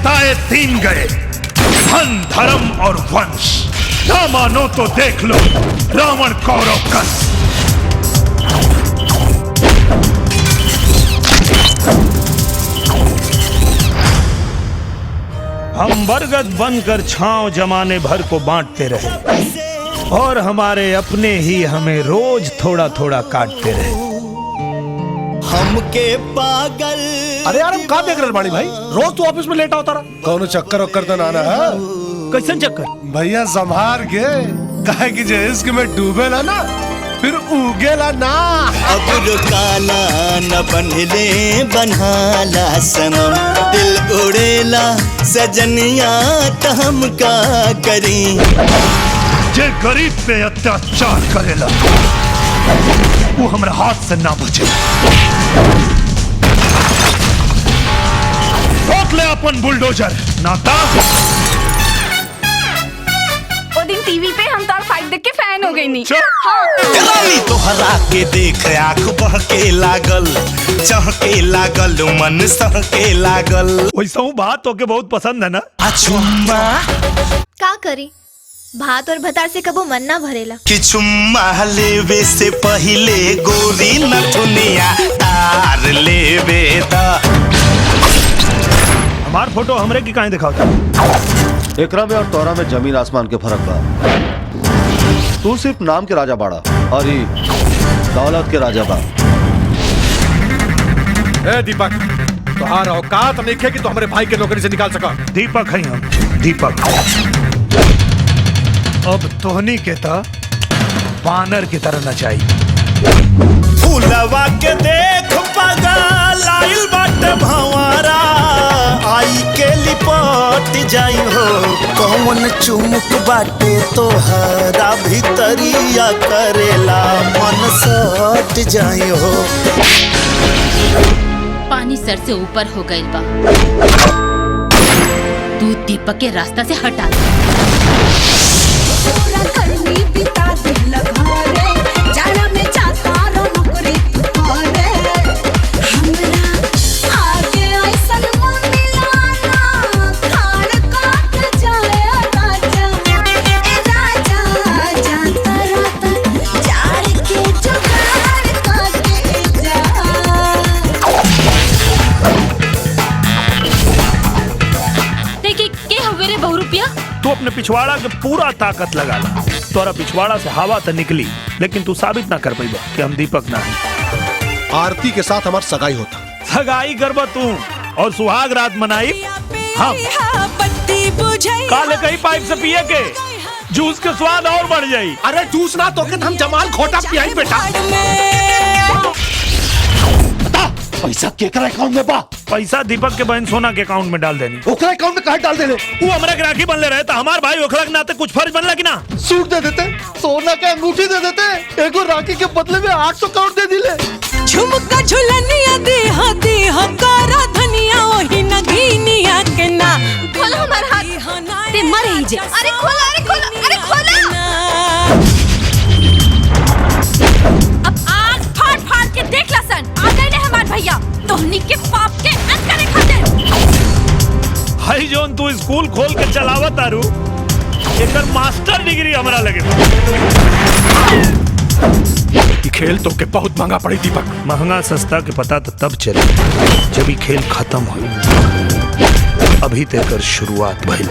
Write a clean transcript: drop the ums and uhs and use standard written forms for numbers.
बताए 3 गए, धन, धर्म और वंश। ना मानो तो देख लो रावण कौरव कस। हम बरगद बनकर छांव जमाने भर को बांटते रहे और हमारे अपने ही हमें रोज थोड़ा थोड़ा काटते रहे। हमके पागल। अरे यार हम कहाँ देख रहे बाड़ी भाई, रोज तू ऑफिस में लेट होता रहा। कौन चक्कर वक्कर तो ना है? कैसन चक्कर? भैया संभार के कहे कि जे इश्क में डूबेला ना फिर उगेला ना। अब रुकाला न बनले बनहाला सनम, दिल उड़ेला सजनिया तो हम का करी। जे गरीब पे अत्याचार करेला वो हमारे हाथ से ना बचे। रोक ले अपन बुलडोजर नाता। वो दिन टीवी पे हम तार फाइट देख के फैन हो गई नी। रानी तोहरा के देख आँख बहके लागल, चहके लागल, मन सहके लागल। वैसा हूँ बात तो के बहुत पसंद है ना। चुम्मा का करी, भात और भतार से कबो मन ना भरेला। कि चुम्मा लेवे से पहिले गोरी नथुनिया तार लेवे दा। हमार फोटो हमरे की काहे दिखाओ? एकरा में और तोरा में जमीन आसमान के फर्क बा। तू सिर्फ नाम के राजा बाड़ा और ही दौलत के राजा बा। ए दीपक, तुम्हारा औकात नहीं है कि तो हमारे भाई के नौकरी से निकाल सका। दीपक है हम, दीपक। अब तोहनी के ता बानर की तरह नचाई। फूलवा के देख पगल आइल बाटे भंवरा, आई के लिपट जाई हो। कौन चुमुक बाटे तोहरा भीतरिया करेला मन सट जाई हो। पानी सर से ऊपर हो गइल बा, तू दीपक के रास्ता से हटा दे। तू अपने पिछवाड़ा के पूरा ताकत लगा ला। तोरा पिछवाड़ा से हवा तो निकली, लेकिन तू साबित ना कर पाइबा कि हम दीपक ना है। आरती के साथ हमार सगाई होता। सगाई करबा तू और सुहाग रात मनाई हम। काले कहीं पाइप से पिए के जूस के स्वाद और बढ़ जाई। अरे जूस ना तो के हम जमाल खोटा पियाई बेटा। पैसा केकरा अकाउंट में बा? पैसा दीपक के बहन सोना के अकाउंट में डाल देनी। ओकरा अकाउंट में कहाँ डाल देले? वो हमारे राखी बनले रहे, हमार भाई ओखला के नाते कुछ फर्ज बनला कि ना? सूट दे देते, सोना के अंगूठी दे देते, एगो राखी के बदले में 800 करोड़ दे दिले। झुमका झुलनिया दे हकारा धनिया ओही नगीनिया के ना। खोलो हमार हाथ, ते मर ही जे। अरे खोला, अरे खोला, अरे खोला। अब आग फाड़ फाड़ के देख लसन, आ गए ने हमार भैया तोहनी के पाप के अंत करे खातिर। हाई जोन तू स्कूल खोल के चलावत आरू, एकर मास्टर डिग्री हमरा लगे। ये खेल तो के बहुत महंगा पड़ी दीपक। महंगा सस्ता के पता तो तब चले जब ये खेल खत्म हुई। अभी तक शुरुआत भइल।